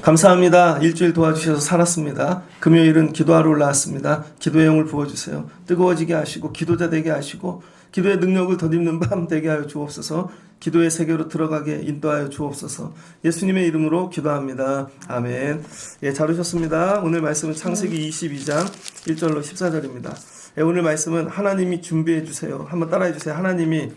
감사합니다. 일주일 도와주셔서 살았습니다. 금요일은 기도하러 올라왔습니다. 기도의 영을 부어주세요. 뜨거워지게 하시고 기도자 되게 하시고 기도의 능력을 덧입는 밤 되게 하여 주옵소서. 기도의 세계로 들어가게 인도하여 주옵소서. 예수님의 이름으로 기도합니다. 아멘. 예, 잘 오셨습니다. 오늘 말씀은 창세기 22장 1절로 14절입니다. 예, 오늘 말씀은 하나님이 준비해 주세요. 한번 따라해 주세요. 하나님이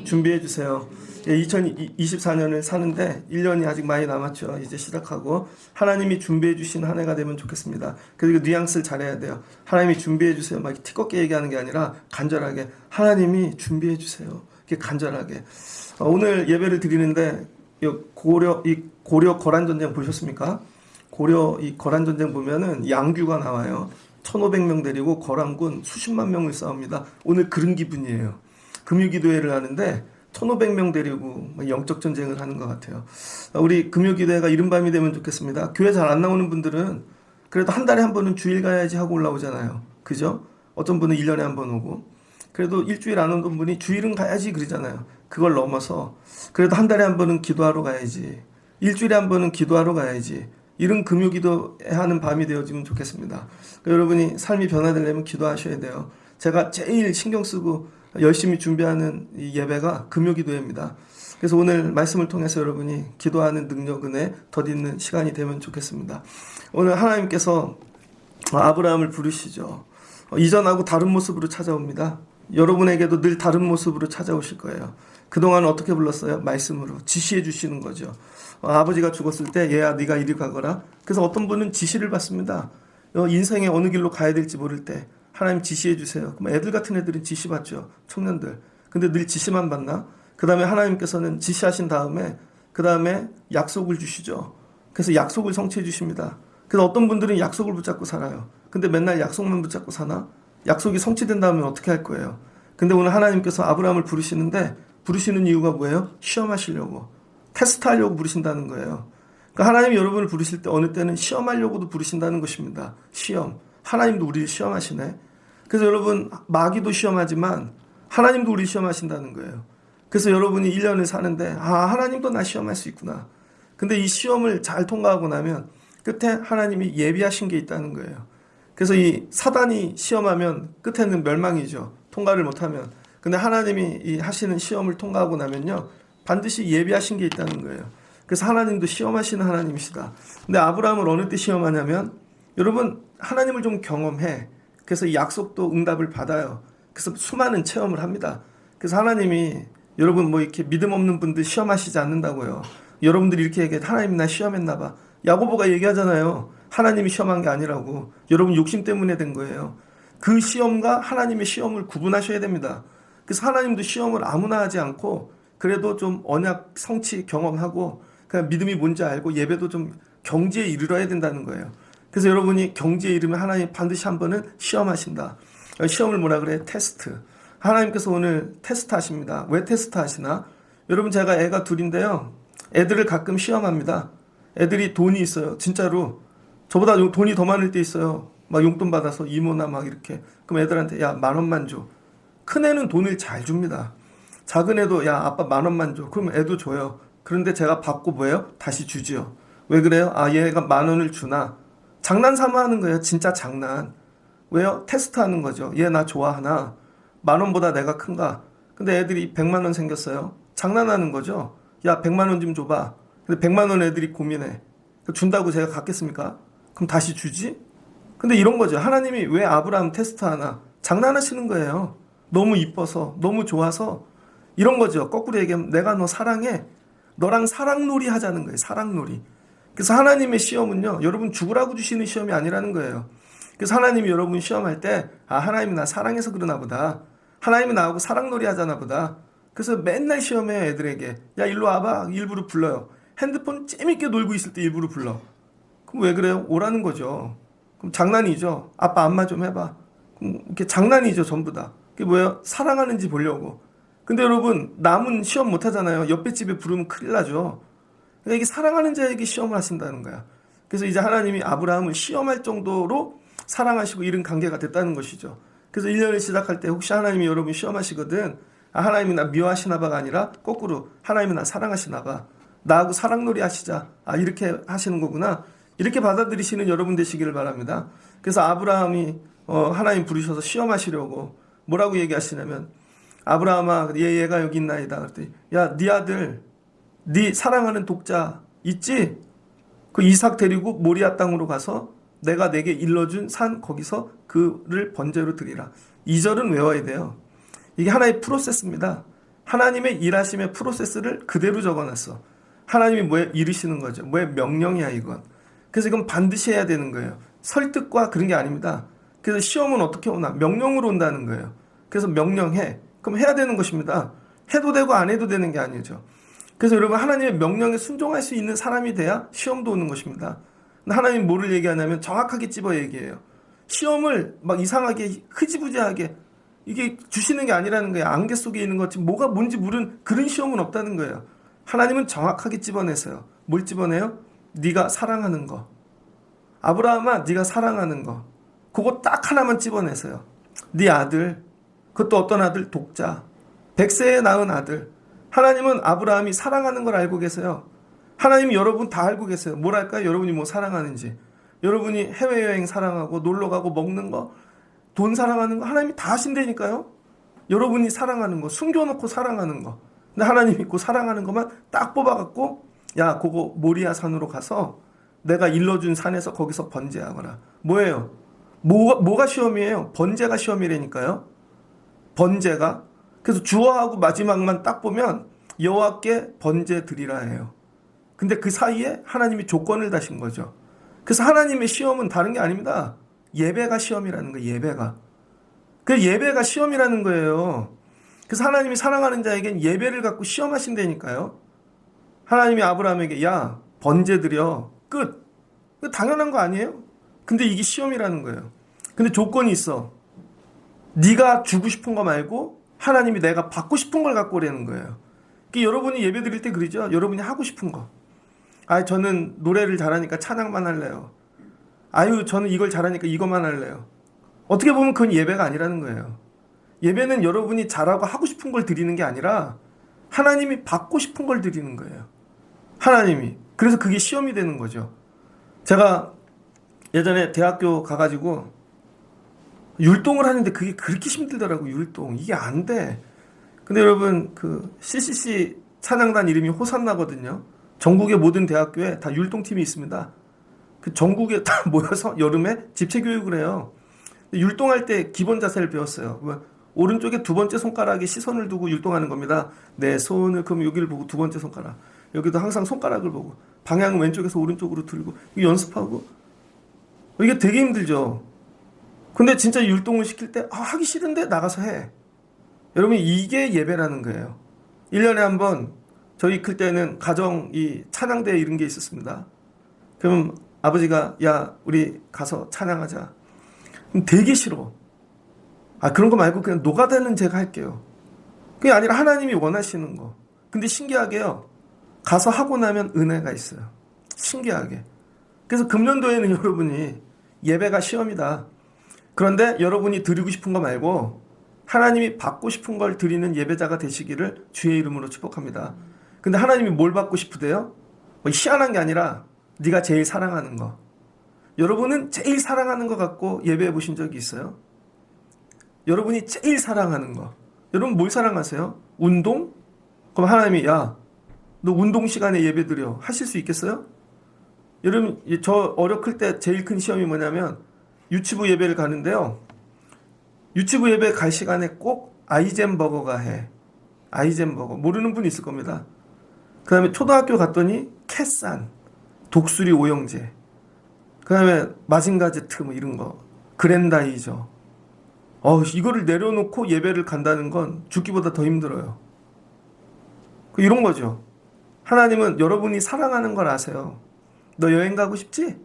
준비해 주세요. 2024년을 사는데 1년이 아직 많이 남았죠. 이제 시작하고 하나님이 준비해 주신 한 해가 되면 좋겠습니다. 그리고 뉘앙스를 잘해야 돼요. 하나님이 준비해 주세요. 막 티껍게 얘기하는 게 아니라 간절하게 하나님이 준비해 주세요. 이렇게 간절하게. 오늘 예배를 드리는데 고려 거란 전쟁 보셨습니까? 고려 이 거란 전쟁 보면은 양규가 나와요. 1,500명 데리고 거란군 수십만 명을 싸웁니다. 오늘 그런 기분이에요. 금요기도회를 하는데 1,500명 데리고 영적 전쟁을 하는 것 같아요. 우리 금요기도회가 이른밤이 되면 좋겠습니다. 교회 잘 안 나오는 분들은 그래도 한 달에 한 번은 주일 가야지 하고 올라오잖아요. 그죠? 어떤 분은 1년에 한 번 오고 그래도 일주일 안 오는 분이 주일은 가야지 그러잖아요. 그걸 넘어서 그래도 한 달에 한 번은 기도하러 가야지, 일주일에 한 번은 기도하러 가야지, 이런 금요기도하는 밤이 되어지면 좋겠습니다. 여러분이 삶이 변화되려면 기도하셔야 돼요. 제가 제일 신경 쓰고 열심히 준비하는 이 예배가 금요기도회입니다. 그래서 오늘 말씀을 통해서 여러분이 기도하는 능력 은혜 덧있는 시간이 되면 좋겠습니다. 오늘 하나님께서 아브라함을 부르시죠. 이전하고 다른 모습으로 찾아옵니다. 여러분에게도 늘 다른 모습으로 찾아오실 거예요. 그동안 어떻게 불렀어요? 말씀으로 지시해 주시는 거죠. 아버지가 죽었을 때 얘야 네가 이리 가거라. 그래서 어떤 분은 지시를 받습니다. 인생에 어느 길로 가야 될지 모를 때 하나님 지시해 주세요. 그럼 애들 같은 애들은 지시 받죠. 청년들. 근데 늘 지시만 받나? 그 다음에 하나님께서는 지시하신 다음에 그 다음에 약속을 주시죠. 그래서 약속을 성취해 주십니다. 그래서 어떤 분들은 약속을 붙잡고 살아요. 근데 맨날 약속만 붙잡고 사나? 약속이 성취된 다음에 어떻게 할 거예요? 근데 오늘 하나님께서 아브라함을 부르시는데 부르시는 이유가 뭐예요? 시험하시려고. 테스트하려고 부르신다는 거예요. 그러니까 하나님이 여러분을 부르실 때 어느 때는 시험하려고도 부르신다는 것입니다. 시험. 하나님도 우리를 시험하시네. 그래서 여러분 마귀도 시험하지만 하나님도 우리를 시험하신다는 거예요. 그래서 여러분이 1년을 사는데 하나님도 나 시험할 수 있구나. 근데 이 시험을 잘 통과하고 나면 끝에 하나님이 예비하신 게 있다는 거예요. 그래서 이 사단이 시험하면 끝에는 멸망이죠. 통과를 못하면. 근데 하나님이 이 하시는 시험을 통과하고 나면요 반드시 예비하신 게 있다는 거예요. 그래서 하나님도 시험하시는 하나님이시다. 근데 아브라함을 어느 때 시험하냐면 여러분 하나님을 좀 경험해. 그래서 약속도 응답을 받아요. 그래서 수많은 체험을 합니다. 그래서 하나님이 여러분 이렇게 믿음 없는 분들 시험하시지 않는다고요. 여러분들이 이렇게 얘기해 하나님이 나 시험했나 봐. 야고보가 얘기하잖아요. 하나님이 시험한 게 아니라고. 여러분 욕심 때문에 된 거예요. 그 시험과 하나님의 시험을 구분하셔야 됩니다. 그래서 하나님도 시험을 아무나 하지 않고 그래도 좀 언약 성취 경험하고 그냥 믿음이 뭔지 알고 예배도 좀 경지에 이르러야 된다는 거예요. 그래서 여러분이 경지에 이르면 하나님 반드시 한 번은 시험하신다. 시험을 뭐라 그래? 테스트. 하나님께서 오늘 테스트 하십니다. 왜 테스트 하시나? 여러분 제가 애가 둘인데요. 애들을 가끔 시험합니다. 애들이 돈이 있어요. 진짜로. 저보다 돈이 더 많을 때 있어요. 막 용돈 받아서 이모나 막 이렇게. 그럼 애들한테 야 10,000원만 줘. 큰 애는 돈을 잘 줍니다. 작은 애도 야 아빠 10,000원만 줘. 그러면 애도 줘요. 그런데 제가 받고 뭐예요? 다시 주지요. 왜 그래요? 얘가 10,000원을 주나? 장난 삼아 하는 거예요. 진짜 장난. 왜요? 테스트 하는 거죠. 얘 나 좋아하나? 10,000원보다 내가 큰가? 근데 애들이 100만 원 생겼어요. 장난하는 거죠. 야 100만 원 좀 줘봐. 근데 100만 원 애들이 고민해. 준다고 제가 갖겠습니까? 그럼 다시 주지? 근데 이런 거죠. 하나님이 왜 아브라함 테스트 하나? 장난하시는 거예요. 너무 이뻐서, 너무 좋아서. 이런 거죠. 거꾸로 얘기하면 내가 너 사랑해. 너랑 사랑놀이 하자는 거예요. 사랑놀이. 그래서 하나님의 시험은요, 여러분 죽으라고 주시는 시험이 아니라는 거예요. 그래서 하나님이 여러분 시험할 때, 하나님이 나 사랑해서 그러나 보다. 하나님이 나하고 사랑놀이 하자나 보다. 그래서 맨날 시험해요, 애들에게. 야, 일로 와봐. 일부러 불러요. 핸드폰 재밌게 놀고 있을 때 일부러 불러. 그럼 왜 그래요? 오라는 거죠. 그럼 장난이죠. 아빠 안마 좀 해봐. 그럼 이렇게 장난이죠, 전부 다. 그게 뭐예요? 사랑하는지 보려고. 근데 여러분, 남은 시험 못 하잖아요. 옆에 집에 부르면 큰일 나죠. 그러니까 이게 사랑하는 자에게 시험을 하신다는 거야. 그래서 이제 하나님이 아브라함을 시험할 정도로 사랑하시고 이런 관계가 됐다는 것이죠. 그래서 1년을 시작할 때 혹시 하나님이 여러분 시험하시거든, 아, 하나님이 나 미워하시나 봐가 아니라 거꾸로 하나님이 나 사랑하시나 봐, 나하고 사랑놀이 하시자, 아, 이렇게 하시는 거구나, 이렇게 받아들이시는 여러분 되시기를 바랍니다. 그래서 아브라함이 하나님 부르셔서 시험하시려고 뭐라고 얘기하시냐면, 아브라함아, 얘가 여기 있나이다 그랬더니, 야, 네 아들, 네 사랑하는 독자 있지? 그 이삭 데리고 모리아 땅으로 가서 내가 내게 일러준 산 거기서 그를 번제로 드리라. 2절은 외워야 돼요. 이게 하나의 프로세스입니다. 하나님의 일하심의 프로세스를 그대로 적어놨어. 하나님이 뭐에 이르시는 거죠. 뭐의 명령이야 이건. 그래서 이건 반드시 해야 되는 거예요. 설득과 그런 게 아닙니다. 그래서 시험은 어떻게 오나? 명령으로 온다는 거예요. 그래서 명령해. 그럼 해야 되는 것입니다. 해도 되고 안 해도 되는 게 아니죠. 그래서 여러분 하나님의 명령에 순종할 수 있는 사람이 돼야 시험도 오는 것입니다. 하나님 뭐를 얘기하냐면 정확하게 집어 얘기해요. 시험을 막 이상하게 흐지부지하게 이게 주시는 게 아니라는 거예요. 안개 속에 있는 것 뭐가 뭔지 모르는 그런 시험은 없다는 거예요. 하나님은 정확하게 집어내세요. 뭘 집어내요? 네가 사랑하는 거. 아브라함아, 네가 사랑하는 거. 그거 딱 하나만 집어내세요. 네 아들, 그것도 어떤 아들? 독자. 100세에 낳은 아들. 하나님은 아브라함이 사랑하는 걸 알고 계세요. 하나님이 여러분 다 알고 계세요. 뭐랄까요? 여러분이 뭐 사랑하는지. 여러분이 해외여행 사랑하고 놀러가고 먹는 거, 돈 사랑하는 거 하나님이 다 아신다니까요. 여러분이 사랑하는 거, 숨겨놓고 사랑하는 거. 근데 하나님 믿고 사랑하는 것만 딱 뽑아갖고, 야, 그거 모리아 산으로 가서 내가 일러준 산에서 거기서 번제하거라. 뭐예요? 뭐가 시험이에요? 번제가 시험이라니까요. 번제가. 그래서 주어하고 마지막만 딱 보면 여호와께 번제 드리라 해요. 근데 그 사이에 하나님이 조건을 다신 거죠. 그래서 하나님의 시험은 다른 게 아닙니다. 예배가 시험이라는 거예요. 예배가. 그 예배가 시험이라는 거예요. 그래서 하나님이 사랑하는 자에겐 예배를 갖고 시험하신다니까요. 하나님이 아브라함에게 야, 번제 드려. 끝. 당연한 거 아니에요? 근데 이게 시험이라는 거예요. 근데 조건이 있어. 네가 주고 싶은 거 말고 하나님이 내가 받고 싶은 걸 갖고 오라는 거예요. 그러니까 여러분이 예배 드릴 때 그러죠. 여러분이 하고 싶은 거. 아, 저는 노래를 잘하니까 찬양만 할래요. 아유, 저는 이걸 잘하니까 이것만 할래요. 어떻게 보면 그건 예배가 아니라는 거예요. 예배는 여러분이 잘하고 하고 싶은 걸 드리는 게 아니라 하나님이 받고 싶은 걸 드리는 거예요. 하나님이. 그래서 그게 시험이 되는 거죠. 제가 예전에 대학교 가가지고 율동을 하는데 그게 그렇게 힘들더라고. 율동 이게 안 돼. 근데 여러분 그 CCC 찬양단 이름이 호산나거든요. 전국의 모든 대학교에 다 율동팀이 있습니다. 그 전국에 다 모여서 여름에 집체 교육을 해요. 율동할 때 기본 자세를 배웠어요. 오른쪽에 두 번째 손가락에 시선을 두고 율동하는 겁니다. 내 손을 그럼 여기를 보고 두 번째 손가락, 여기도 항상 손가락을 보고 방향은 왼쪽에서 오른쪽으로 들고 연습하고. 이게 되게 힘들죠. 근데 진짜 율동을 시킬 때 하기 싫은데 나가서 해. 여러분 이게 예배라는 거예요. 1년에 한 번 저희 클 때는 가정 이 찬양대 이런 게 있었습니다. 그럼 아버지가 야 우리 가서 찬양하자. 되게 싫어. 그런 거 말고 그냥 노가다는 제가 할게요. 그게 아니라 하나님이 원하시는 거. 근데 신기하게요. 가서 하고 나면 은혜가 있어요. 신기하게. 그래서 금년도에는 여러분이 예배가 시험이다. 그런데 여러분이 드리고 싶은 거 말고 하나님이 받고 싶은 걸 드리는 예배자가 되시기를 주의 이름으로 축복합니다. 근데 하나님이 뭘 받고 싶으대요? 희한한 게 아니라 네가 제일 사랑하는 거. 여러분은 제일 사랑하는 거 갖고 예배해 보신 적이 있어요? 여러분이 제일 사랑하는 거. 여러분 뭘 사랑하세요? 운동? 그럼 하나님이 야, 너 운동 시간에 예배 드려. 하실 수 있겠어요? 여러분 저 어렸을 때 제일 큰 시험이 뭐냐면 유치부 예배를 가는데요. 유치부 예배 갈 시간에 꼭 아이젠버거가 해. 아이젠버거. 모르는 분 있을 겁니다. 그 다음에 초등학교 갔더니 캐산, 독수리 오형제, 그 다음에 마징가제트 뭐 이런 거, 그랜다이저. 이거를 내려놓고 예배를 간다는 건 죽기보다 더 힘들어요. 이런 거죠. 하나님은 여러분이 사랑하는 걸 아세요. 너 여행 가고 싶지?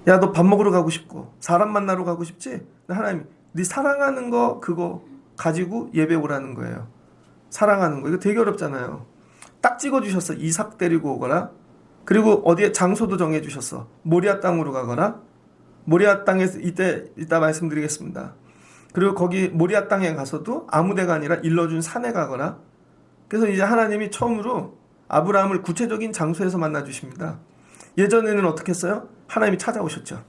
야, 너 밥 먹으러 가고 싶고 사람 만나러 가고 싶지? 하나님이 네 사랑하는 거 그거 가지고 예배 오라는 거예요. 사랑하는 거. 이거 되게 어렵잖아요. 딱 찍어주셨어. 이삭 데리고 오거라. 그리고 어디에 장소도 정해주셨어. 모리아 땅으로 가거라. 모리아 땅에서 이따 말씀드리겠습니다. 그리고 거기 모리아 땅에 가서도 아무 데가 아니라 일러준 산에 가거라. 그래서 이제 하나님이 처음으로 아브라함을 구체적인 장소에서 만나 주십니다. 예전에는 어떻게 했어요? 하나님이 찾아오셨죠.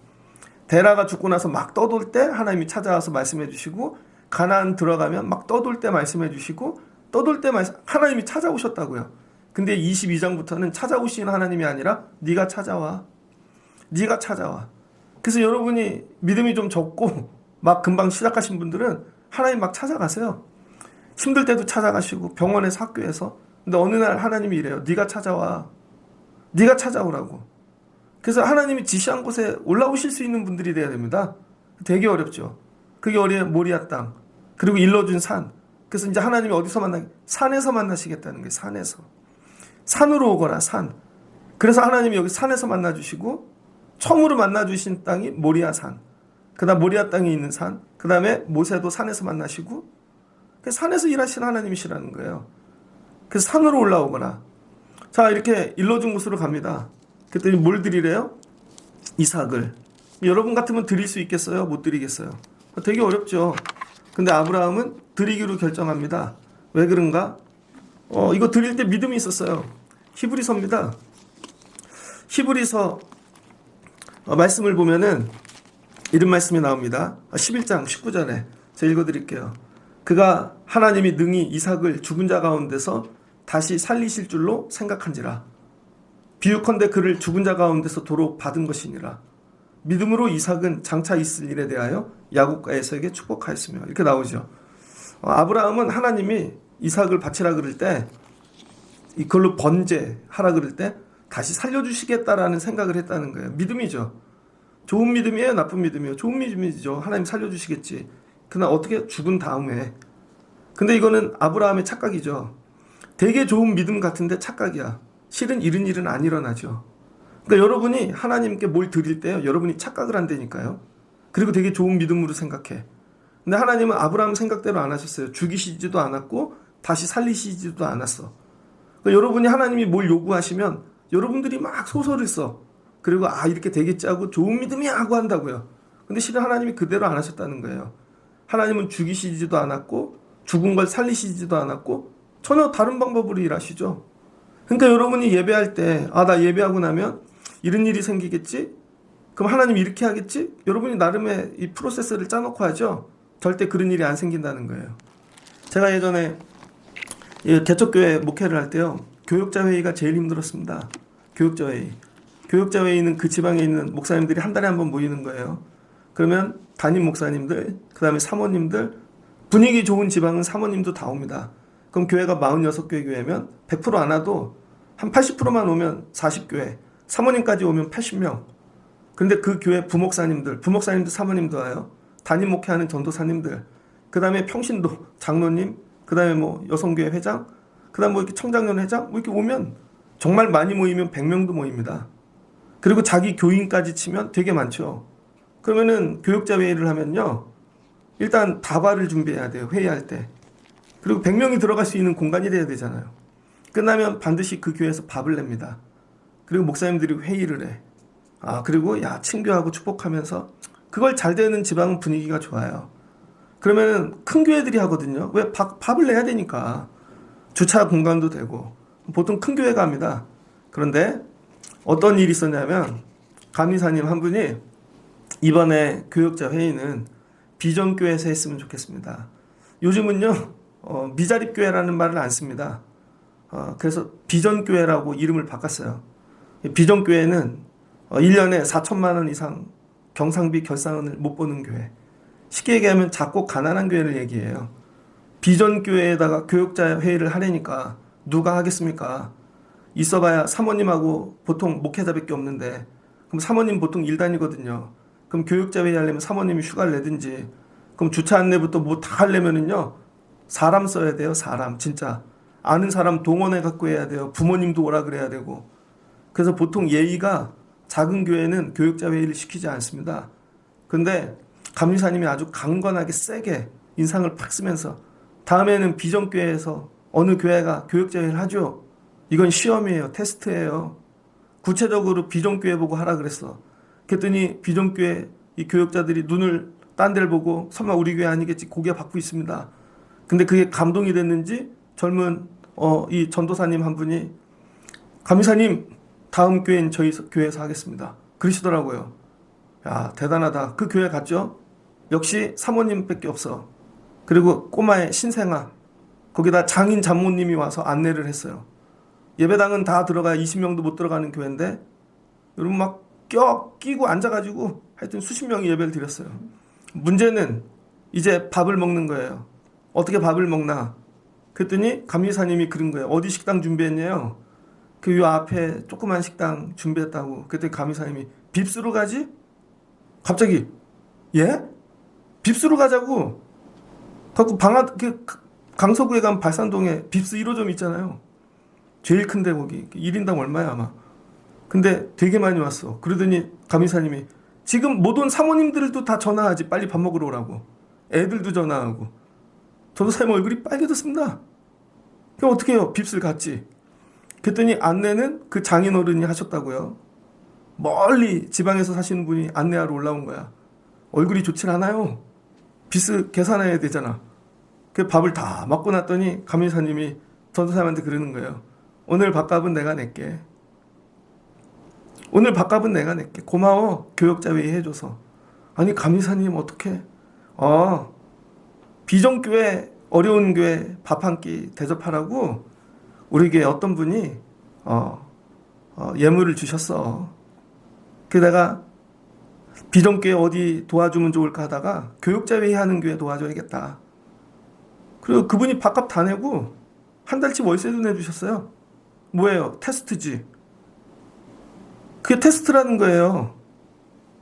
데라가 죽고 나서 막 떠돌 때 하나님이 찾아와서 말씀해 주시고, 가나안 들어가면 막 떠돌 때 말씀해 주시고, 떠돌 때 하나님이 찾아오셨다고요. 근데 22장부터는 찾아오시는 하나님이 아니라 네가 찾아와. 네가 찾아와. 그래서 여러분이 믿음이 좀 적고 막 금방 시작하신 분들은 하나님 막 찾아가세요. 힘들 때도 찾아가시고 병원에서 학교에서. 근데 어느 날 하나님이 이래요. 네가 찾아와. 네가 찾아오라고. 그래서 하나님이 지시한 곳에 올라오실 수 있는 분들이 돼야 됩니다. 되게 어렵죠. 그게 모리아 땅. 그리고 일러준 산. 그래서 이제 하나님이 어디서 산에서 만나시겠다는 거예요. 산에서. 산으로 오거라. 산. 그래서 하나님이 여기 산에서 만나주시고, 처음으로 만나주신 땅이 모리아 산. 그 다음 모리아 땅에 있는 산. 그 다음에 모세도 산에서 만나시고, 산에서 일하시는 하나님이시라는 거예요. 그래서 산으로 올라오거라. 자, 이렇게 일러준 곳으로 갑니다. 그랬더니 뭘 드리래요? 이삭을. 여러분 같으면 드릴 수 있겠어요? 못 드리겠어요? 되게 어렵죠. 근데 아브라함은 드리기로 결정합니다. 왜 그런가? 이거 드릴 때 믿음이 있었어요. 히브리서입니다. 히브리서 말씀을 보면은 이런 말씀이 나옵니다. 11장 19절에 제가 읽어드릴게요. 그가 하나님이 능히 이삭을 죽은 자 가운데서 다시 살리실 줄로 생각한지라. 비유컨대 그를 죽은 자 가운데서 도로 받은 것이니라. 믿음으로 이삭은 장차 있을 일에 대하여 야곱과 에서에게 축복하였으며. 이렇게 나오죠. 아브라함은 하나님이 이삭을 바치라 그럴 때, 이걸로 번제하라 그럴 때 다시 살려주시겠다라는 생각을 했다는 거예요. 믿음이죠. 좋은 믿음이에요? 나쁜 믿음이에요? 좋은 믿음이죠. 하나님 살려주시겠지. 그러나 어떻게? 죽은 다음에. 근데 이거는 아브라함의 착각이죠. 되게 좋은 믿음 같은데 착각이야. 실은 이런 일은 안 일어나죠. 그러니까 여러분이 하나님께 뭘 드릴 때요, 여러분이 착각을 한다니까요. 그리고 되게 좋은 믿음으로 생각해. 근데 하나님은 아브라함 생각대로 안 하셨어요. 죽이시지도 않았고 다시 살리시지도 않았어. 그러니까 여러분이 하나님이 뭘 요구하시면 여러분들이 막 소설을 써. 그리고 이렇게 되겠지 하고 좋은 믿음이야 하고 한다고요. 근데 실은 하나님이 그대로 안 하셨다는 거예요. 하나님은 죽이시지도 않았고 죽은 걸 살리시지도 않았고 전혀 다른 방법으로 일하시죠. 그러니까 여러분이 예배할 때 나 예배하고 나면 이런 일이 생기겠지? 그럼 하나님 이렇게 하겠지? 여러분이 나름의 이 프로세스를 짜놓고 하죠. 절대 그런 일이 안 생긴다는 거예요. 제가 예전에 개척교회 목회를 할 때요, 교육자 회의가 제일 힘들었습니다. 교육자 회의. 교육자 회의는 그 지방에 있는 목사님들이 한 달에 한 번 모이는 거예요. 그러면 담임 목사님들, 그 다음에 사모님들, 분위기 좋은 지방은 사모님도 다 옵니다. 그럼 교회가 46개 교회면 100% 안 와도 한 80%만 오면 40교회, 사모님까지 오면 80명. 근데 그 교회 부목사님들 사모님도 와요. 담임 목회하는 전도사님들, 그 다음에 평신도 장로님, 그 다음에 뭐 여성교회 회장, 그 다음에 뭐 이렇게 청장년 회장, 뭐 이렇게 오면 정말 많이 모이면 100명도 모입니다. 그리고 자기 교인까지 치면 되게 많죠. 그러면은 교육자 회의를 하면요, 일단 다발을 준비해야 돼요. 회의할 때. 그리고 100명이 들어갈 수 있는 공간이 돼야 되잖아요. 끝나면 반드시 그 교회에서 밥을 냅니다. 그리고 목사님들이 회의를 해. 그리고 친교하고 축복하면서, 그걸 잘 되는 지방은 분위기가 좋아요. 그러면은 큰 교회들이 하거든요. 왜? 밥을 내야 되니까. 주차 공간도 되고. 보통 큰 교회가 합니다. 그런데 어떤 일이 있었냐면, 감리사님 한 분이 이번에 교육자 회의는 비전교회에서 했으면 좋겠습니다. 요즘은요, 미자립교회라는 말을 안 씁니다. 그래서 비전교회라고 이름을 바꿨어요. 비전교회는 1년에 4천만 원 이상 경상비 결산을 못 보는 교회. 쉽게 얘기하면 작고 가난한 교회를 얘기해요. 비전교회에다가 교육자 회의를 하려니까 누가 하겠습니까? 있어봐야 사모님하고 보통 목회자밖에 없는데, 그럼 사모님 보통 일 다니거든요. 그럼 교육자 회의 하려면 사모님이 휴가를 내든지, 그럼 주차 안내부터 뭐 다 하려면은요, 사람 써야 돼요. 사람. 진짜 아는 사람 동원해 갖고 해야 돼요. 부모님도 오라 그래야 되고. 그래서 보통 예의가, 작은 교회는 교육자 회의를 시키지 않습니다. 근데 감리사님이 아주 강건하게 세게 인상을 팍 쓰면서, 다음에는 비전교회에서 어느 교회가 교육자 회의를 하죠. 이건 시험이에요. 테스트예요. 구체적으로 비전교회 보고 하라 그랬어. 그랬더니 비전교회 이 교역자들이 눈을 딴 데를 보고 설마 우리 교회 아니겠지 고개 받고 있습니다. 근데 그게 감동이 됐는지 젊은 이 전도사님 한 분이 감리사님 다음 교회는 저희 교회에서 하겠습니다. 그러시더라고요. 야, 대단하다. 그 교회 갔죠? 역시 사모님밖에 없어. 그리고 꼬마의 신생아, 거기다 장인 장모님이 와서 안내를 했어요. 예배당은 다 들어가 20명도 못 들어가는 교회인데 여러분 막 끼고 앉아가지고 하여튼 수십 명이 예배를 드렸어요. 문제는 이제 밥을 먹는 거예요. 어떻게 밥을 먹나? 그랬더니 감리사님이 그런 거예요. 어디 식당 준비했냐요? 그 요 앞에 조그만 식당 준비했다고. 그랬더니 감리사님이 빕스로 가지? 갑자기 예? 빕스로 가자고. 갖고 강서구에 가면 발산동에 빕스 1호점 있잖아요. 제일 큰데 거기 1인당 얼마야 아마. 근데 되게 많이 왔어. 그러더니 감리사님이 지금 못 온 사모님들도 다 전화하지. 빨리 밥 먹으러 오라고. 애들도 전화하고. 전도사님 얼굴이 빨개졌습니다. 그럼 어떻게 해요? 빕스를 갔지. 그랬더니 안내는 그 장인어른이 하셨다고요. 멀리 지방에서 사시는 분이 안내하러 올라온 거야. 얼굴이 좋질 않아요. 빚을 계산해야 되잖아. 그 밥을 다 먹고 났더니 감리사님이 전도사님한테 그러는 거예요. 오늘 밥값은 내가 낼게. 오늘 밥값은 내가 낼게. 고마워. 교역자 회의 해줘서. 아니 감리사님 어떡해. 비전교회 어려운 교회 밥 한 끼 대접하라고 우리 교회 어떤 분이 예물을 주셨어. 그 내가 비전교회 어디 도와주면 좋을까 하다가 교역자 회의 하는 교회 도와줘야겠다. 그리고 그분이 밥값 다 내고 한 달치 월세도 내주셨어요. 뭐예요? 테스트지. 그게 테스트라는 거예요.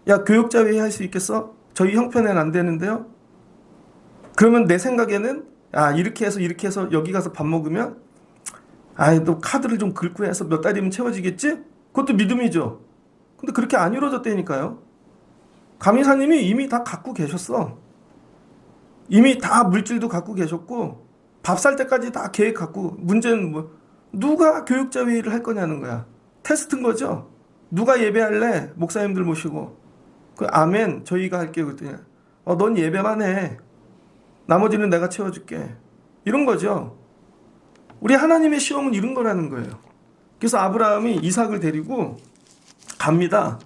야, 교역자 회의 할 수 있겠어? 저희 형편에는 안 되는데요. 그러면 내 생각에는 이렇게 해서 여기 가서 밥 먹으면 너 카드를 좀 긁고 해서 몇 달이면 채워지겠지? 그것도 믿음이죠. 근데 그렇게 안 이루어졌다니까요. 감리사님이 이미 다 갖고 계셨어. 이미 다 물질도 갖고 계셨고 밥 살 때까지 다 계획 갖고. 문제는 뭐 누가 교육자 회의를 할 거냐는 거야. 테스트인 거죠. 누가 예배할래? 목사님들 모시고. 그 아멘 저희가 할게요. 그랬더니 넌 예배만 해. 나머지는 내가 채워줄게. 이런 거죠. 우리 하나님의 시험은 이런 거라는 거예요. 그래서 아브라함이 이삭을 데리고 갑니다.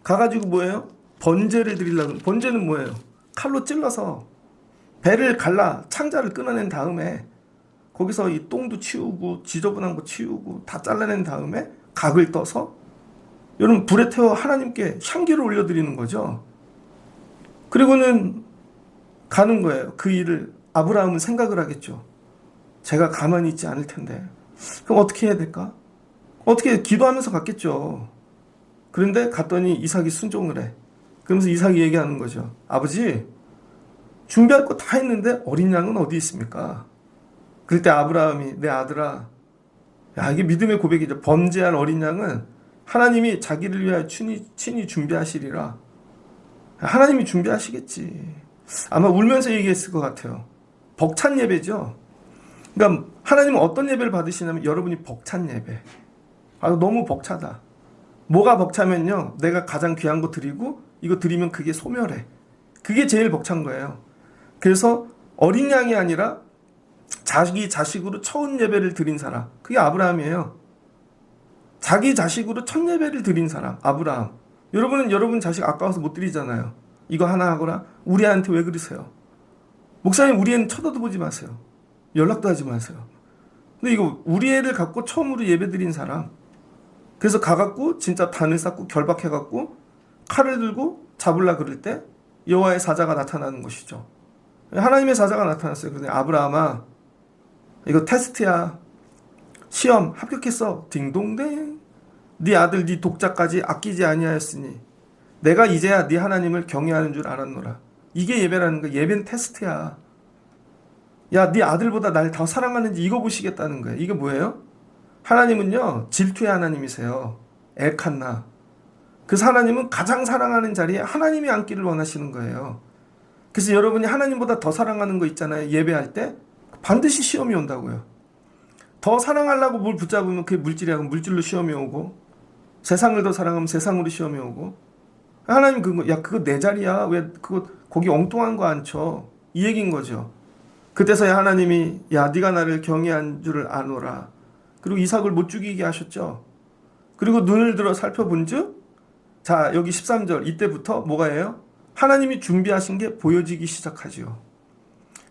가가지고 뭐예요? 번제를 드리려고. 번제는 뭐예요? 칼로 찔러서 배를 갈라 창자를 끊어낸 다음에 거기서 이 똥도 치우고 지저분한 거 치우고 다 잘라낸 다음에 각을 떠서 여러분 불에 태워 하나님께 향기를 올려드리는 거죠. 그리고는 가는 거예요. 그 일을 아브라함은 생각을 하겠죠. 제가 가만히 있지 않을 텐데 그럼 어떻게 해야 될까? 어떻게 기도하면서 갔겠죠. 그런데 갔더니 이삭이 순종을 해. 그러면서 이삭이 얘기하는 거죠. 아버지 준비할 거 다 했는데 어린 양은 어디 있습니까? 그럴 때 아브라함이 내 아들아, 이게 믿음의 고백이죠. 범죄한 어린 양은 하나님이 자기를 위하여 친히 준비하시리라. 하나님이 준비하시겠지. 아마 울면서 얘기했을 것 같아요. 벅찬 예배죠. 그러니까 하나님은 어떤 예배를 받으시냐면 여러분이 벅찬 예배. 너무 벅차다. 뭐가 벅차면요, 내가 가장 귀한 거 드리고 이거 드리면 그게 소멸해. 그게 제일 벅찬 거예요. 그래서 어린 양이 아니라 자기 자식으로 처음 예배를 드린 사람, 그게 아브라함이에요. 자기 자식으로 첫 예배를 드린 사람, 아브라함. 여러분은 여러분 자식 아까워서 못 드리잖아요. 이거 하나 하거나. 우리 애한테 왜 그러세요? 목사님 우리 애는 쳐다도 보지 마세요. 연락도 하지 마세요. 근데 이거 우리 애를 갖고 처음으로 예배 드린 사람. 그래서 가갖고 진짜 단을 쌓고 결박해갖고 칼을 들고 잡으려 그럴 때 여호와의 사자가 나타나는 것이죠. 하나님의 사자가 나타났어요. 그런데 아브라함아, 이거 테스트야. 시험 합격했어. 딩동댕. 네 아들 네 독자까지 아끼지 아니하였으니 내가 이제야 네 하나님을 경외하는 줄 알았노라. 이게 예배라는 거야. 예배는 테스트야. 야, 네 아들보다 날 더 사랑하는지 이거 보시겠다는 거예요. 이게 뭐예요? 하나님은요 질투의 하나님이세요. 엘칸나. 그 하나님은 가장 사랑하는 자리에 하나님이 앉기를 원하시는 거예요. 그래서 여러분이 하나님보다 더 사랑하는 거 있잖아요. 예배할 때 반드시 시험이 온다고요. 더 사랑하려고 뭘 붙잡으면 그게 물질이야. 물질로 시험이 오고, 세상을 더 사랑하면 세상으로 시험이 오고. 하나님 그거 내 자리야. 왜 그거 거기 엉뚱한 거 안 쳐? 이 얘기인 거죠. 그때서야 하나님이 야 네가 나를 경외한 줄을 아노라. 그리고 이삭을 못 죽이게 하셨죠. 그리고 눈을 들어 살펴본즉 자 여기 13절 이때부터 뭐가 해요? 하나님이 준비하신 게 보여지기 시작하지요.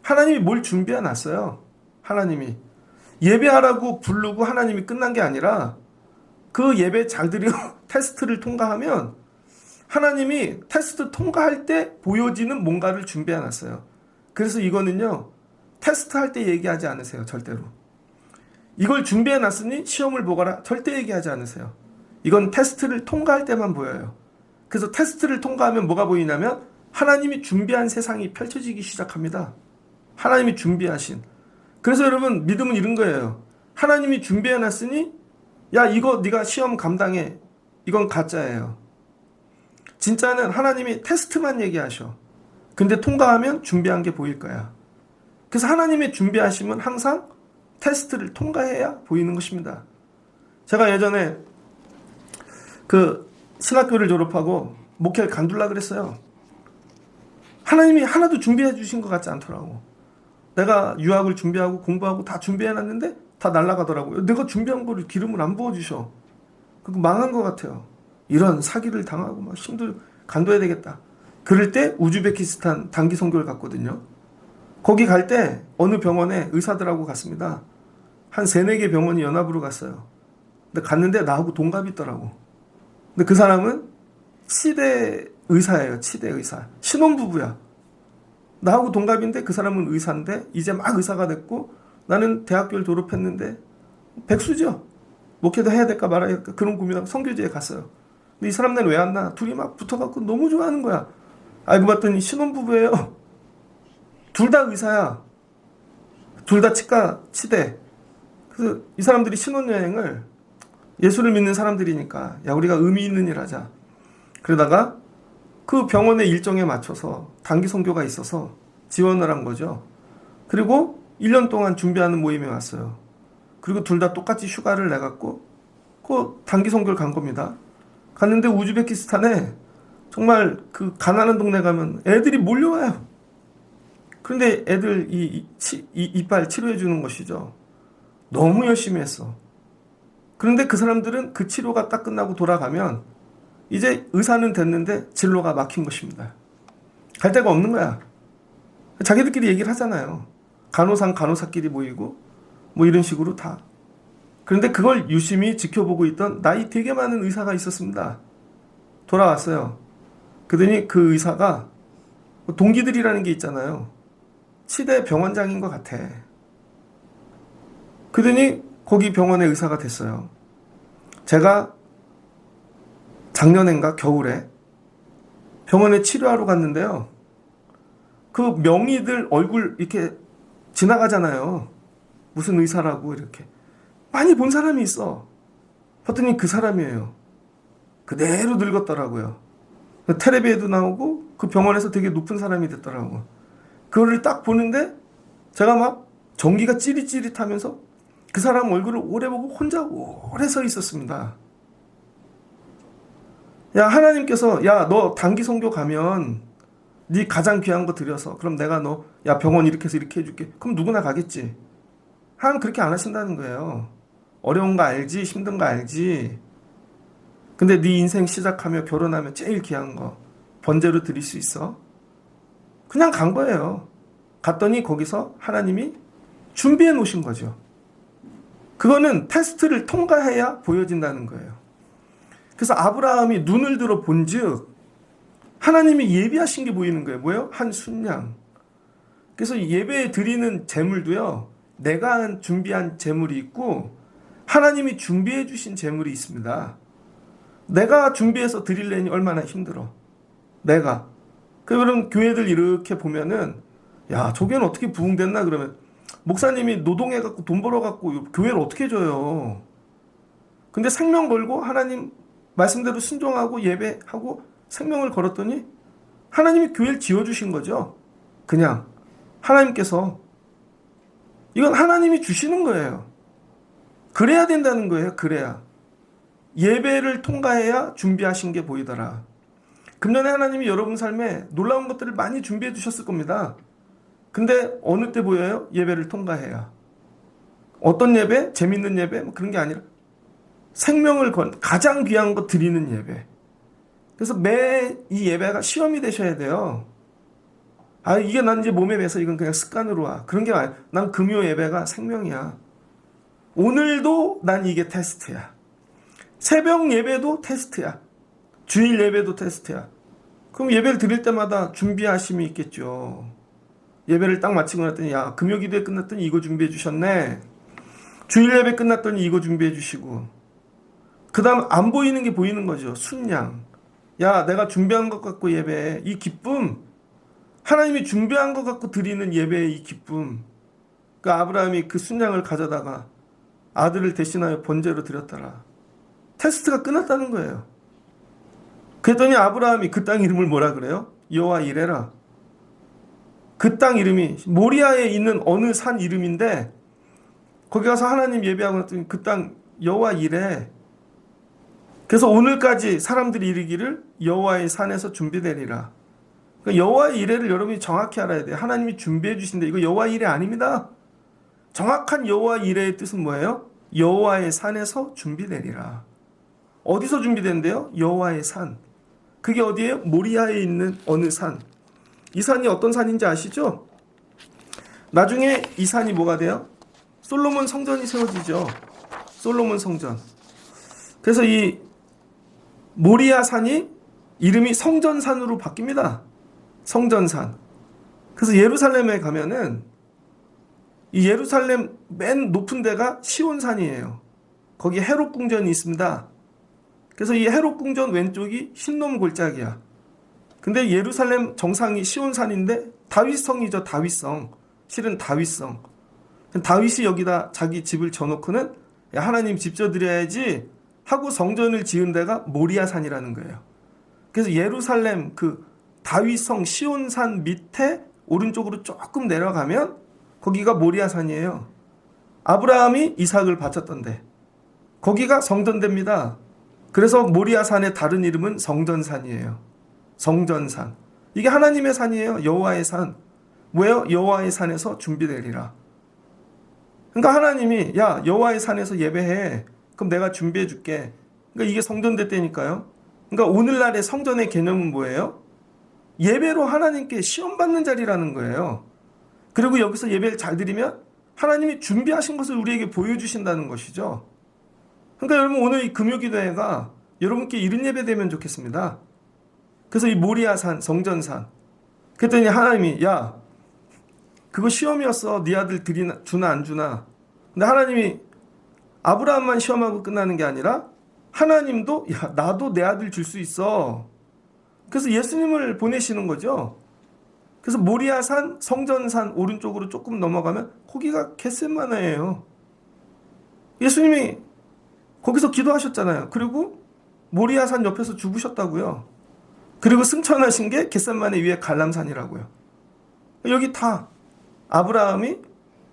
하나님이 뭘 준비해 놨어요. 하나님이 예배하라고 부르고 하나님이 끝난 게 아니라 그 예배자들이 테스트를 통과하면 하나님이 테스트 통과할 때 보여지는 뭔가를 준비해 놨어요. 그래서 이거는요 테스트할 때 얘기하지 않으세요. 절대로. 이걸 준비해 놨으니 시험을 보거라 절대 얘기하지 않으세요. 이건 테스트를 통과할 때만 보여요. 그래서 테스트를 통과하면 뭐가 보이냐면 하나님이 준비한 세상이 펼쳐지기 시작합니다. 하나님이 준비하신. 그래서 여러분 믿음은 이런 거예요. 하나님이 준비해 놨으니 야 이거 네가 시험 감당해. 이건 가짜예요. 진짜는 하나님이 테스트만 얘기하셔. 근데 통과하면 준비한 게 보일 거야. 그래서 하나님의 준비하심은 항상 테스트를 통과해야 보이는 것입니다. 제가 예전에 그 신학교를 졸업하고 목회를 간둘라 그랬어요. 하나님이 하나도 준비해 주신 것 같지 않더라고. 내가 유학을 준비하고 공부하고 다 준비해 놨는데 다 날아가더라고요. 내가 준비한 거를 기름을 안 부어주셔. 그거 망한 것 같아요. 이런 사기를 당하고 막 간둬야 되겠다. 그럴 때 우즈베키스탄 단기 선교를 갔거든요. 거기 갈 때 어느 병원에 의사들하고 갔습니다. 한 3-4개 병원이 연합으로 갔어요. 근데 갔는데 나하고 동갑이 있더라고. 근데 그 사람은 치대 의사예요. 치대 의사. 신혼부부야. 나하고 동갑인데 그 사람은 의사인데 이제 막 의사가 됐고 나는 대학교를 졸업했는데 백수죠. 목회도 해야 될까 말아야 될까 그런 고민하고 선교지에 갔어요. 근데 이 사람들은 왜 왔나? 둘이 막 붙어갖고 너무 좋아하는 거야. 알고 봤더니 신혼부부예요. 둘 다 의사야. 둘 다 치과 치대. 그래서 이 사람들이 신혼여행을 예수를 믿는 사람들이니까 야 우리가 의미 있는 일 하자. 그러다가 그 병원의 일정에 맞춰서 단기 선교가 있어서 지원을 한 거죠. 그리고 1년 동안 준비하는 모임에 왔어요. 그리고 둘 다 똑같이 휴가를 내갖고 그 단기 선교를 간 겁니다. 갔는데 우즈베키스탄에 정말 그 가난한 동네 가면 애들이 몰려와요. 그런데 애들 이빨 치료해 주는 것이죠. 너무 열심히 했어. 그런데 그 사람들은 그 치료가 딱 끝나고 돌아가면 이제 의사는 됐는데 진로가 막힌 것입니다. 갈 데가 없는 거야. 자기들끼리 얘기를 하잖아요. 간호사는 간호사끼리 모이고 뭐 이런 식으로 다. 그런데 그걸 유심히 지켜보고 있던 나이 되게 많은 의사가 있었습니다. 돌아왔어요. 그러더니 그 의사가 동기들이라는 게 있잖아요. 치대 병원장인 것 같아. 그러더니 거기 병원의 의사가 됐어요. 제가 작년인가 겨울에 병원에 치료하러 갔는데요. 그 명의들 얼굴 이렇게 지나가잖아요. 무슨 의사라고 이렇게. 많이 본 사람이 있어. 봤더니 그 사람이에요. 그대로 늙었더라고요. 텔레비에도 나오고 그 병원에서 되게 높은 사람이 됐더라고요. 그거를 딱 보는데 제가 막 전기가 찌릿찌릿하면서 그 사람 얼굴을 오래 보고 혼자 오래 서 있었습니다. 야 하나님께서 야 너 단기 선교 가면 네 가장 귀한 거 드려서 그럼 내가 너 야 병원 이렇게 해서 이렇게 해줄게. 그럼 누구나 가겠지. 하나님 그렇게 안 하신다는 거예요. 어려운 거 알지 힘든 거 알지. 근데 네 인생 시작하며 결혼하면 제일 귀한 거 번제로 드릴 수 있어? 그냥 간 거예요. 갔더니 거기서 하나님이 준비해 놓으신 거죠. 그거는 테스트를 통과해야 보여진다는 거예요. 그래서 아브라함이 눈을 들어 본즉 하나님이 예비하신 게 보이는 거예요. 뭐예요? 한 순양. 그래서 예배에 드리는 제물도요. 내가 준비한 제물이 있고 하나님이 준비해 주신 제물이 있습니다. 내가 준비해서 드리려니 얼마나 힘들어. 내가. 그럼 교회들 이렇게 보면은 야 저게는 어떻게 부흥됐나 그러면 목사님이 노동해갖고 돈 벌어갖고 교회를 어떻게 줘요. 근데 생명 걸고 하나님 말씀대로 순종하고 예배하고 생명을 걸었더니 하나님이 교회를 지어주신 거죠. 그냥 하나님께서 이건 하나님이 주시는 거예요. 그래야 된다는 거예요. 그래야. 예배를 통과해야 준비하신 게 보이더라. 금년에 하나님이 여러분 삶에 놀라운 것들을 많이 준비해 두셨을 겁니다. 근데 어느 때 보여요? 예배를 통과해야. 어떤 예배? 재밌는 예배? 뭐 그런 게 아니라 생명을 건 가장 귀한 거 드리는 예배. 그래서 매 이 예배가 시험이 되셔야 돼요. 아, 이게 난 이제 몸에 배서 이건 그냥 습관으로 와. 그런 게 아니야. 난 금요 예배가 생명이야. 오늘도 난 이게 테스트야. 새벽 예배도 테스트야. 주일 예배도 테스트야. 그럼 예배를 드릴 때마다 준비하심이 있겠죠. 예배를 딱 마치고 났더니 야, 금요 기도회 끝났더니 이거 준비해 주셨네. 주일 예배 끝났더니 이거 준비해 주시고. 그 다음 안 보이는 게 보이는 거죠. 순양. 야, 내가 준비한 것 갖고 예배해. 이 기쁨. 하나님이 준비한 것 갖고 드리는 예배의 이 기쁨. 그 아브라함이 그 순양을 가져다가 아들을 대신하여 번제로 드렸더라. 테스트가 끝났다는 거예요. 그랬더니 아브라함이 그 땅 이름을 뭐라 그래요? 여호와 이레라. 그 땅 이름이 모리아에 있는 어느 산 이름인데 거기 가서 하나님 예배하고 났더니 그 땅 여호와 이레. 그래서 오늘까지 사람들이 이르기를 여호와의 산에서 준비되리라. 그러니까 여호와의 이레를 여러분이 정확히 알아야 돼요. 하나님이 준비해 주신데 이거 여호와 이레 아닙니다. 정확한 여호와 이레의 뜻은 뭐예요? 여호와의 산에서 준비되리라. 어디서 준비된대요? 여호와의 산. 그게 어디예요? 모리아에 있는 어느 산. 이 산이 어떤 산인지 아시죠? 나중에 이 산이 뭐가 돼요? 솔로몬 성전이 세워지죠. 솔로몬 성전. 그래서 이 모리아 산이 이름이 성전산으로 바뀝니다. 성전산. 그래서 예루살렘에 가면은 이 예루살렘 맨 높은 데가 시온산이에요. 거기 헤롯 궁전이 있습니다. 그래서 이 헤롯 궁전 왼쪽이 흰놈 골짜기야. 근데 예루살렘 정상이 시온산인데 다윗성이죠. 다윗성. 실은 다윗성. 다윗이 여기다 자기 집을 져놓고는 야, 하나님 집 져드려야지 하고 성전을 지은 데가 모리아산이라는 거예요. 그래서 예루살렘 그 다윗성 시온산 밑에 오른쪽으로 조금 내려가면 거기가 모리아산이에요. 아브라함이 이삭을 바쳤던데 거기가 성전대입니다. 그래서 모리아산의 다른 이름은 성전산이에요. 성전산. 이게 하나님의 산이에요. 여호와의 산. 왜요? 여호와의 산에서 준비되리라. 그러니까 하나님이 야, 여호와의 산에서 예배해. 그럼 내가 준비해 줄게. 그러니까 이게 성전대 때니까요. 그러니까 오늘날의 성전의 개념은 뭐예요? 예배로 하나님께 시험받는 자리라는 거예요. 그리고 여기서 예배를 잘 드리면 하나님이 준비하신 것을 우리에게 보여주신다는 것이죠. 그러니까 여러분 오늘 이 금요기도회가 여러분께 이런 예배 되면 좋겠습니다. 그래서 이 모리아산, 성전산. 그랬더니 하나님이 야, 그거 시험이었어. 네 아들 주나 안 주나. 근데 하나님이 아브라함만 시험하고 끝나는 게 아니라 하나님도 야, 나도 내 아들 줄 수 있어. 그래서 예수님을 보내시는 거죠. 그래서 모리아산, 성전산 오른쪽으로 조금 넘어가면 거기가 겟세마네예요. 예수님이 거기서 기도하셨잖아요. 그리고 모리아산 옆에서 죽으셨다고요. 그리고 승천하신 게 겟세마네 위에 갈람산이라고요. 여기 다 아브라함이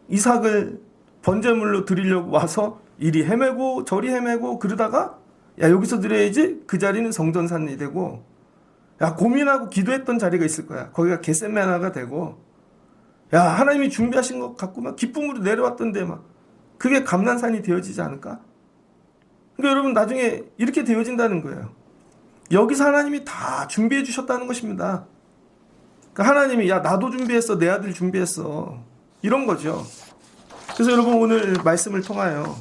이삭을 번제물로 드리려고 와서 이리 헤매고 저리 헤매고 그러다가 야, 여기서 드려야지. 그 자리는 성전산이 되고 야, 고민하고 기도했던 자리가 있을 거야. 거기가 겟세마네가 되고 야, 하나님이 준비하신 것 같고 막 기쁨으로 내려왔던데 막 그게 감난산이 되어지지 않을까? 그러니까 여러분 나중에 이렇게 되어진다는 거예요. 여기서 하나님이 다 준비해 주셨다는 것입니다. 그러니까 하나님이 야, 나도 준비했어. 내 아들 준비했어. 이런 거죠. 그래서 여러분 오늘 말씀을 통하여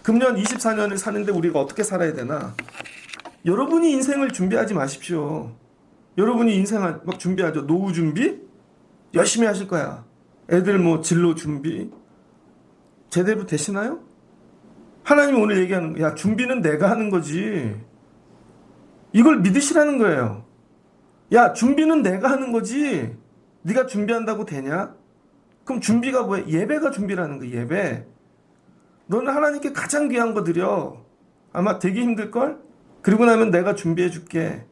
금년 24년을 사는데 우리가 어떻게 살아야 되나? 여러분이 인생을 준비하지 마십시오. 여러분이 인생을 막 준비하죠. 노후 준비? 열심히 하실 거야. 애들 뭐 진로 준비? 제대로 되시나요? 하나님이 오늘 얘기하는 거야. 야, 준비는 내가 하는 거지. 이걸 믿으시라는 거예요. 야, 준비는 내가 하는 거지. 네가 준비한다고 되냐? 그럼 준비가 뭐야? 예배가 준비라는 거야. 예배. 너는 하나님께 가장 귀한 거 드려. 아마 되게 힘들걸? 그리고 나면 내가 준비해 줄게.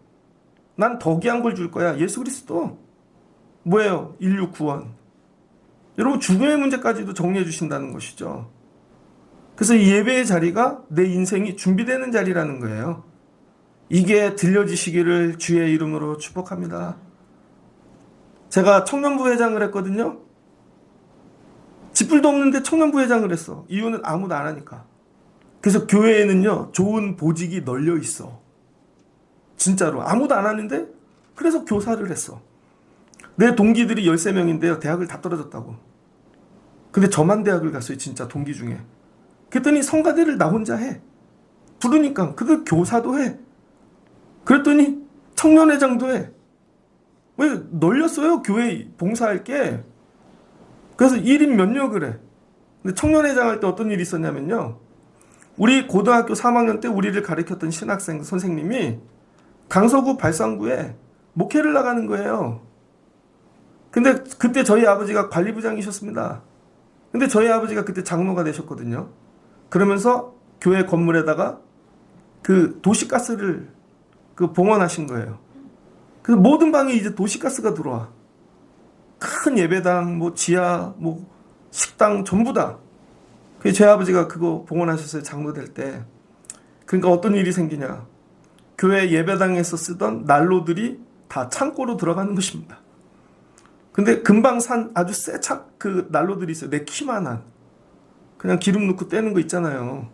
난 더 귀한 걸 줄 거야. 예수 그리스도. 뭐예요? 인류 구원. 여러분 죽음의 문제까지도 정리해 주신다는 것이죠. 그래서 이 예배의 자리가 내 인생이 준비되는 자리라는 거예요. 이게 들려지시기를 주의 이름으로 축복합니다. 제가 청년부 회장을 했거든요. 쥐뿔도 없는데 청년부 회장을 했어. 이유는 아무도 안 하니까. 그래서 교회에는요, 좋은 보직이 널려 있어. 진짜로. 아무도 안 하는데, 그래서 교사를 했어. 내 동기들이 13명인데요. 대학을 다 떨어졌다고. 근데 저만 대학을 갔어요. 진짜 동기 중에. 그랬더니 성가대를 나 혼자 해. 부르니까. 그들 교사도 해. 그랬더니 청년회장도 해. 왜 널렸어요? 교회 봉사할 게. 그래서 1인 면역을 해. 근데 청년회장 할 때 어떤 일이 있었냐면요. 우리 고등학교 3학년 때 우리를 가르쳤던 신학생 선생님이 강서구 발산구에 목회를 나가는 거예요. 근데 그때 저희 아버지가 관리부장이셨습니다. 근데 저희 아버지가 그때 장로가 되셨거든요. 그러면서 교회 건물에다가 그 도시가스를 그 봉헌하신 거예요. 그래서 모든 방에 이제 도시가스가 들어와. 큰 예배당, 뭐 지하, 뭐 식당 전부 다. 그래서 제 아버지가 그거 봉헌하셨어요. 장로 될 때. 그러니까 어떤 일이 생기냐. 교회 예배당에서 쓰던 난로들이 다 창고로 들어가는 것입니다. 근데 금방 산 아주 새 그 난로들이 있어요. 내 키만한. 그냥 기름 넣고 떼는 거 있잖아요.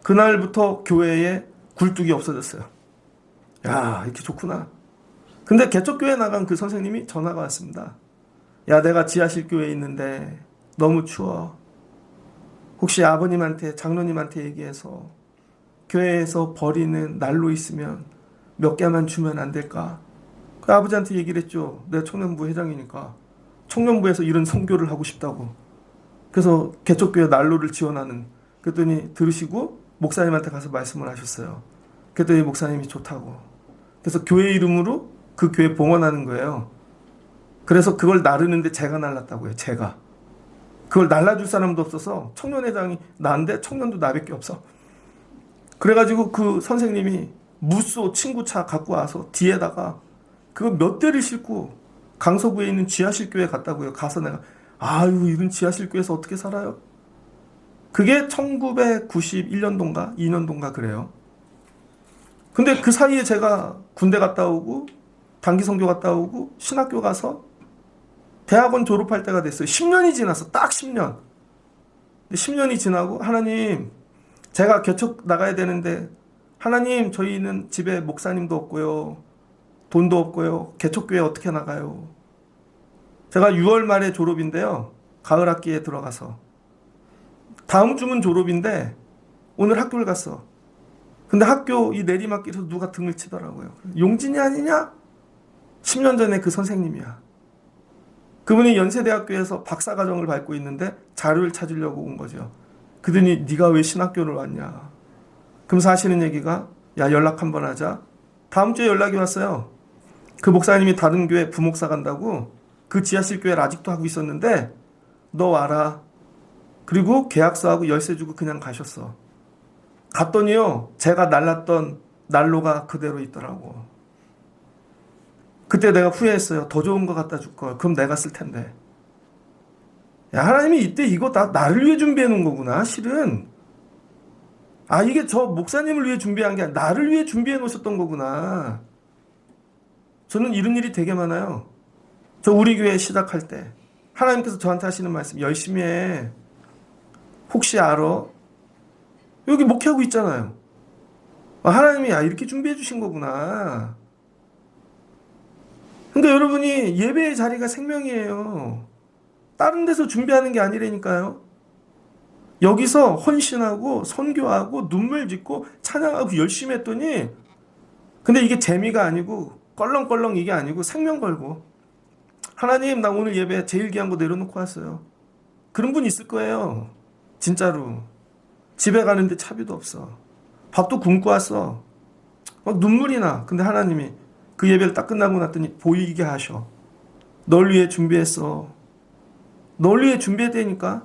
그날부터 교회에 굴뚝이 없어졌어요. 야, 이렇게 좋구나. 근데 개척교회 나간 그 선생님이 전화가 왔습니다. 야, 내가 지하실 교회에 있는데 너무 추워. 혹시 아버님한테, 장로님한테 얘기해서 교회에서 버리는 난로 있으면 몇 개만 주면 안 될까? 그 아버지한테 얘기를 했죠. 내가 청년부 회장이니까. 청년부에서 이런 선교를 하고 싶다고. 그래서 개척교회 난로를 지원하는. 그랬더니 들으시고 목사님한테 가서 말씀을 하셨어요. 그랬더니 목사님이 좋다고. 그래서 교회 이름으로 그 교회 봉헌하는 거예요. 그래서 그걸 나르는데 제가 날랐다고요. 제가. 그걸 날라줄 사람도 없어서 청년회장이 나인데 청년도 나밖에 없어. 그래가지고 그 선생님이 무쏘 친구차 갖고 와서 뒤에다가 그거 몇 대를 싣고 강서구에 있는 지하실 교회 갔다고요. 가서 내가 아유 이런 지하실 교회에서 어떻게 살아요? 그게 1991년도인가 2년도인가 그래요. 근데 그 사이에 제가 군대 갔다 오고 단기 선교 갔다 오고 신학교 가서 대학원 졸업할 때가 됐어요. 10년이 지났어. 딱 10년. 10년이 지나고 하나님 제가 개척 나가야 되는데 하나님 저희는 집에 목사님도 없고요. 돈도 없고요. 개척교회 어떻게 나가요? 제가 6월 말에 졸업인데요. 가을 학기에 들어가서 다음 주면 졸업인데 오늘 학교를 갔어. 근데 학교 이 내리막길에서 누가 등을 치더라고요. 용진이 아니냐? 10년 전에 그 선생님이야. 그분이 연세대학교에서 박사과정을 밟고 있는데 자료를 찾으려고 온 거죠. 그러더니 네가 왜 신학교를 왔냐. 그러면서 하시는 얘기가 야 연락 한번 하자. 다음 주에 연락이 왔어요. 그 목사님이 다른 교회 부목사 간다고 그 지하실 교회를 아직도 하고 있었는데 너 와라. 그리고 계약서하고 열쇠 주고 그냥 가셨어. 갔더니요 제가 날랐던 난로가 그대로 있더라고. 그때 내가 후회했어요. 더 좋은 거 갖다 줄 걸. 그럼 내가 쓸 텐데. 야, 하나님이 이때 이거 다 나를 위해 준비해 놓은 거구나. 실은. 아, 이게 저 목사님을 위해 준비한 게 아니라 나를 위해 준비해 놓으셨던 거구나. 저는 이런 일이 되게 많아요. 저 우리 교회 시작할 때 하나님께서 저한테 하시는 말씀 열심히 해. 혹시 알아? 여기 목회하고 있잖아요. 아, 하나님이 야 이렇게 준비해 주신 거구나. 그러니까 여러분이 예배의 자리가 생명이에요. 다른 데서 준비하는 게 아니라니까요. 여기서 헌신하고 선교하고 눈물 짓고 찬양하고 열심히 했더니 근데 이게 재미가 아니고 껄렁껄렁 이게 아니고 생명 걸고 하나님 나 오늘 예배 제일 귀한 거 내려놓고 왔어요. 그런 분 있을 거예요. 진짜로. 집에 가는데 차비도 없어. 밥도 굶고 왔어. 막 눈물이 나. 근데 하나님이 그 예배를 딱 끝나고 났더니 보이게 하셔. 널 위해 준비했어. 널 위해 준비했다니까.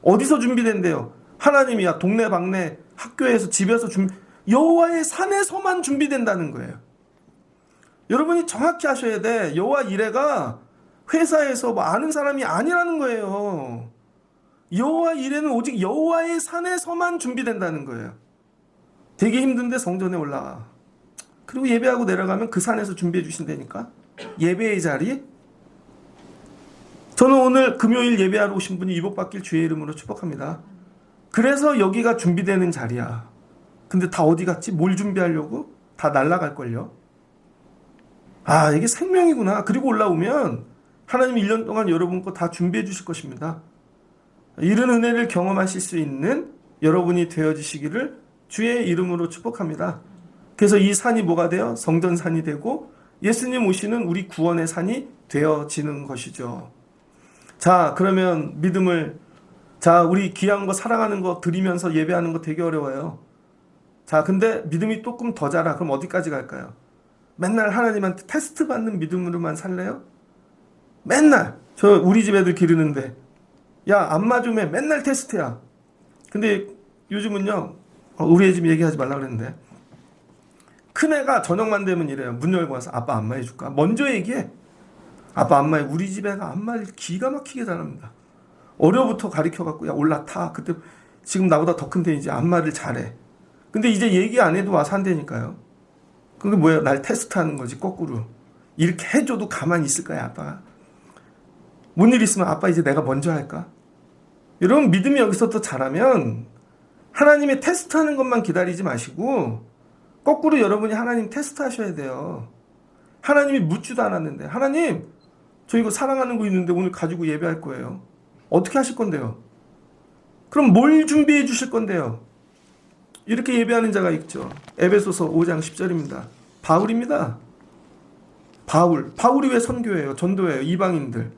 어디서 준비된대요? 하나님이야 동네 방네 학교에서 집에서 여호와의 산에서만 준비된다는 거예요. 여러분이 정확히 하셔야 돼. 여호와 이레가 회사에서 뭐 아는 사람이 아니라는 거예요. 여호와 이레는 오직 여호와의 산에서만 준비된다는 거예요. 되게 힘든데 성전에 올라와. 그리고 예배하고 내려가면 그 산에서 준비해 주신다니까. 예배의 자리. 저는 오늘 금요일 예배하러 오신 분이 이복받길 주의 이름으로 축복합니다. 그래서 여기가 준비되는 자리야. 근데 다 어디 갔지? 뭘 준비하려고? 다 날아갈걸요. 아, 이게 생명이구나. 그리고 올라오면 하나님 1년 동안 여러분 거 다 준비해 주실 것입니다. 이런 은혜를 경험하실 수 있는 여러분이 되어지시기를 주의 이름으로 축복합니다. 그래서 이 산이 뭐가 돼요? 성전산이 되고 예수님 오시는 우리 구원의 산이 되어지는 것이죠. 자, 그러면 믿음을, 자, 우리 귀한 거 사랑하는 거 드리면서 예배하는 거 되게 어려워요. 자, 근데 믿음이 조금 더 자라. 그럼 어디까지 갈까요? 맨날 하나님한테 테스트 받는 믿음으로만 살래요? 맨날 저 우리 집 애들 기르는데 야, 안 맞으면 맨날 테스트야. 근데 요즘은요, 우리 애 집 얘기하지 말라 그랬는데 큰애가 저녁만 되면 이래요. 문 열고 와서 아빠 안마 해줄까? 먼저 얘기해. 아빠 안마해. 우리 집 애가 안마를 기가 막히게 잘합니다. 어려부터 가르쳐갖고 야, 올라타. 그때 지금 나보다 더 큰데 이제 안마를 잘해. 근데 이제 얘기 안 해도 와서 한다니까요. 그게 뭐예요? 날 테스트하는 거지, 거꾸로. 이렇게 해줘도 가만히 있을 거야, 아빠가. 뭔 일 있으면 아빠 이제 내가 먼저 할까? 여러분, 믿음이 여기서부터 자라면 하나님의 테스트하는 것만 기다리지 마시고 거꾸로 여러분이 하나님 테스트하셔야 돼요. 하나님이 묻지도 않았는데 하나님, 저 이거 사랑하는 거 있는데 오늘 가지고 예배할 거예요. 어떻게 하실 건데요? 그럼 뭘 준비해 주실 건데요? 이렇게 예배하는 자가 있죠. 에베소서 5장 10절입니다. 바울입니다. 바울이 왜 선교해요? 전도해요? 이방인들.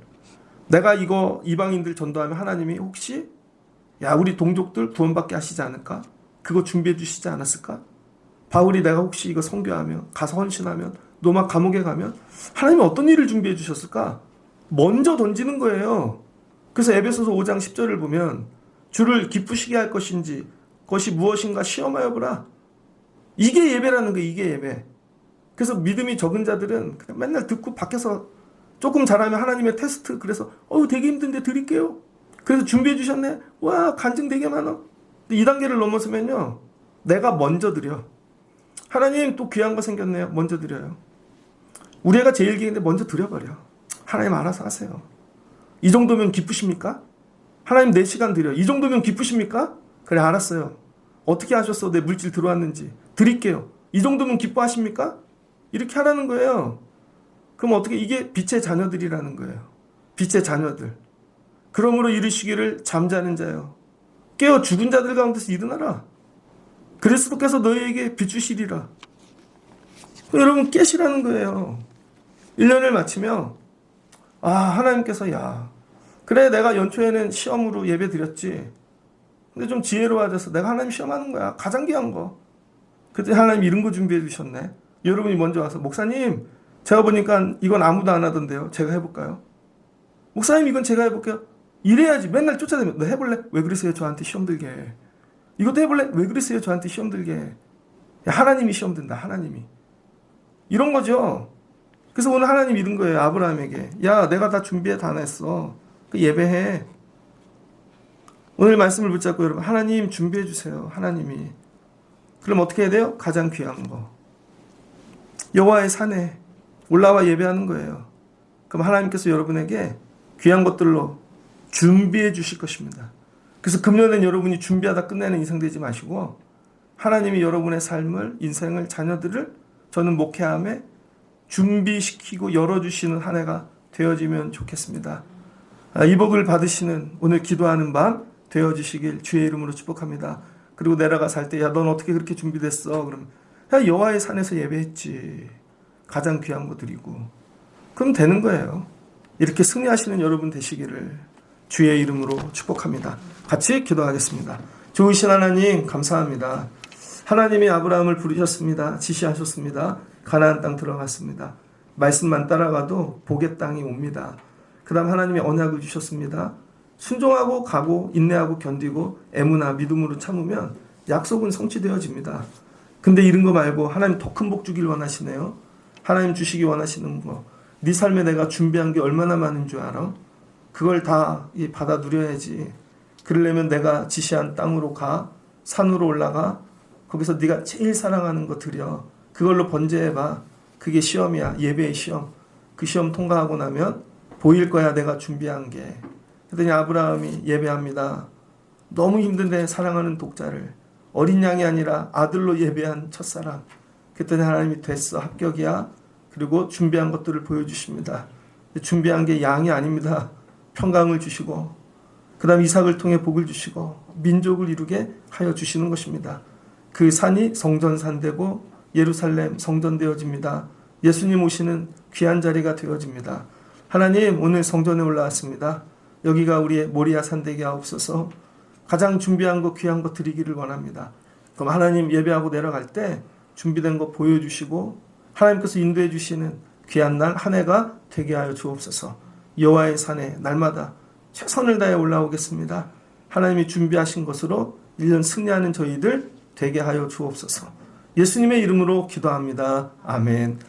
내가 이거 이방인들 전도하면 하나님이 혹시 야, 우리 동족들 구원받게 하시지 않을까? 그거 준비해 주시지 않았을까? 바울이 내가 혹시 이거 선교하면, 가서 헌신하면, 노마 감옥에 가면 하나님이 어떤 일을 준비해 주셨을까? 먼저 던지는 거예요. 그래서 에베소서 5장 10절을 보면 주를 기쁘시게 할 것인지 그것이 무엇인가 시험하여 보라. 이게 예배라는 거예요. 이게 예배. 그래서 믿음이 적은 자들은 그냥 맨날 듣고 밖에서 조금 잘하면 하나님의 테스트. 그래서 되게 힘든데 드릴게요. 그래서 준비해 주셨네. 와, 간증 되게 많아. 근데 이 단계를 넘어서면요, 내가 먼저 드려. 하나님 또 귀한 거 생겼네요. 먼저 드려요. 우리 애가 제일 귀한데 먼저 드려버려. 하나님 알아서 하세요. 이 정도면 기쁘십니까? 하나님 4시간 드려. 이 정도면 기쁘십니까? 그래, 알았어요. 어떻게 하셨어? 내 물질 들어왔는지 드릴게요. 이 정도면 기뻐하십니까? 이렇게 하라는 거예요. 그럼 어떻게, 이게 빛의 자녀들이라는 거예요. 빛의 자녀들. 그러므로 이르시기를 잠자는 자여 깨어 죽은 자들 가운데서 일어나라. 그리스도께서 너희에게 비추시리라. 여러분, 깨시라는 거예요. 1년을 마치며 하나님께서 야, 그래, 내가 연초에는 시험으로 예배 드렸지. 근데 좀 지혜로워져서 내가 하나님 시험하는 거야. 가장 귀한 거. 그때 하나님 이런 거 준비해 주셨네. 여러분이 먼저 와서 목사님, 제가 보니까 이건 아무도 안 하던데요. 제가 해볼까요? 목사님, 이건 제가 해볼게요. 이래야지. 맨날 쫓아다니면 너 해볼래? 왜 그러세요? 저한테 시험 들게. 이것도 해볼래? 왜 그러세요? 저한테 시험 들게. 야, 하나님이 시험 든다. 하나님이. 이런 거죠. 그래서 오늘 하나님 이런 거예요. 아브라함에게. 야, 내가 다 준비해 다 냈어. 그 예배해. 오늘 말씀을 붙잡고 여러분, 하나님 준비해 주세요. 하나님이. 그럼 어떻게 해야 돼요? 가장 귀한 거. 여호와의 산에 올라와 예배하는 거예요. 그럼 하나님께서 여러분에게 귀한 것들로 준비해 주실 것입니다. 그래서 금년엔 여러분이 준비하다 끝내는 인생 되지 마시고 하나님이 여러분의 삶을, 인생을, 자녀들을 저는 목회함에 준비시키고 열어주시는 한 해가 되어지면 좋겠습니다. 이 복을 받으시는 오늘 기도하는 밤 되어주시길 주의 이름으로 축복합니다. 그리고 내려가서 할 때 야, 넌 어떻게 그렇게 준비됐어? 그러면 야, 여호와의 산에서 예배했지. 가장 귀한 거 드리고. 그럼 되는 거예요. 이렇게 승리하시는 여러분 되시기를 주의 이름으로 축복합니다. 같이 기도하겠습니다. 좋으신 하나님 감사합니다. 하나님이 아브라함을 부르셨습니다. 지시하셨습니다. 가나안 땅 들어갔습니다. 말씀만 따라가도 복의 땅이 옵니다. 그 다음 하나님이 언약을 주셨습니다. 순종하고 가고 인내하고 견디고 애무나 믿음으로 참으면 약속은 성취되어집니다. 근데 이런 거 말고 하나님 더 큰 복 주길 원하시네요. 하나님 주시기 원하시는 거. 네 삶에 내가 준비한 게 얼마나 많은 줄 알아? 그걸 다 받아 누려야지. 그러려면 내가 지시한 땅으로 가, 산으로 올라가, 거기서 네가 제일 사랑하는 거 드려. 그걸로 번제해봐. 그게 시험이야. 예배의 시험. 그 시험 통과하고 나면 보일 거야, 내가 준비한 게. 그랬더니 아브라함이 예배합니다. 너무 힘든데 사랑하는 독자를, 어린 양이 아니라 아들로 예배한 첫사랑. 그랬더니 하나님이 됐어, 합격이야. 그리고 준비한 것들을 보여주십니다. 준비한 게 양이 아닙니다. 평강을 주시고, 그 다음 이삭을 통해 복을 주시고 민족을 이루게 하여 주시는 것입니다. 그 산이 성전산 되고 예루살렘 성전 되어집니다. 예수님 오시는 귀한 자리가 되어집니다. 하나님, 오늘 성전에 올라왔습니다. 여기가 우리의 모리아 산 되게 하옵소서. 가장 준비한 거, 귀한 거 드리기를 원합니다. 그럼 하나님 예배하고 내려갈 때 준비된 거 보여주시고 하나님께서 인도해 주시는 귀한 날 한 해가 되게 하여 주옵소서. 여호와의 산에 날마다 최선을 다해 올라오겠습니다. 하나님이 준비하신 것으로 1년 승리하는 저희들 되게 하여 주옵소서. 예수님의 이름으로 기도합니다. 아멘.